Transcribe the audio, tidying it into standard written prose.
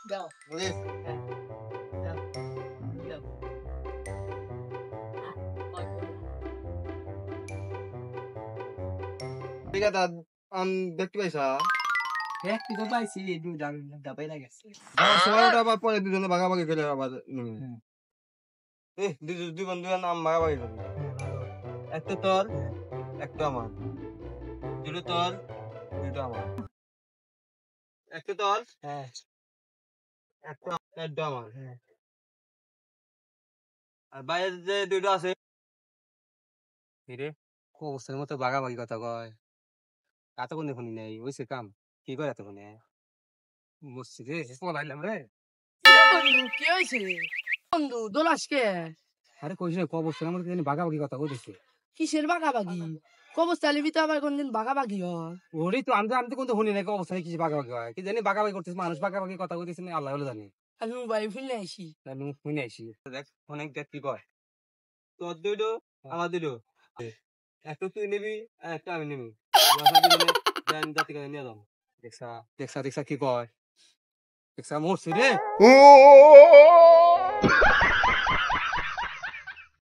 দাও বুঝিস হ্যাঁ দাও দাও ঠিক আছে দেখতে পাইছা এক পিতো পাইছি দুই দাবাই লাগছে যাওয়ার সময় ওটা আবার পরে দুজনে ভাগাভাগি করে আবার নিবি হ্যাঁ দুই বন্ধু নাম ভাগাভাগি করবি হ্যাঁ ভালো একটা তোর হ্যাঁ একটা আমার দুটো তোর দুটো আমার একটা তোর হ্যাঁ একটা একটা আমার হ্যাঁ আর বাইরের যে দুটো আছে রে অবস্থার মতো ভাগাভাগি কথা কয় এতক্ষণ দেখুন নেই ওইসে কাম কি করে এতক্ষণ বসছি রে পলাইলাম রে বন্ধু কি হয়েছে বন্ধু দোলাসকে আরে কইস রে অবস্থার মতো জানি ভাগাভাগি কথা কইতেছে কিসের বাগাবাগি কবস্তালি ভিতরে আবার কোনদিন বাগাবাগি হয় ওরই তো আমি তো কিন্তু শুনি নাকি অবস্থায় কিছু ভাগাভাগি হয় কি জানি ভাগাভাগি করতেছে মানুষ ভাগাভাগি কথা কইতেছে না আল্লাহ হলো জানি আমি মোবাইল ফিরে আইসি আমি শুনে আইসি দেখ অনেক দেখ কি কয় তোর দুটো আমার দুটো একটা তুই নিবি আর একটা আমি নিবি জাতি করে নিয়ে যাবো দেখছা দেখছা দেখছা কি কয় দেখছা মরছি রে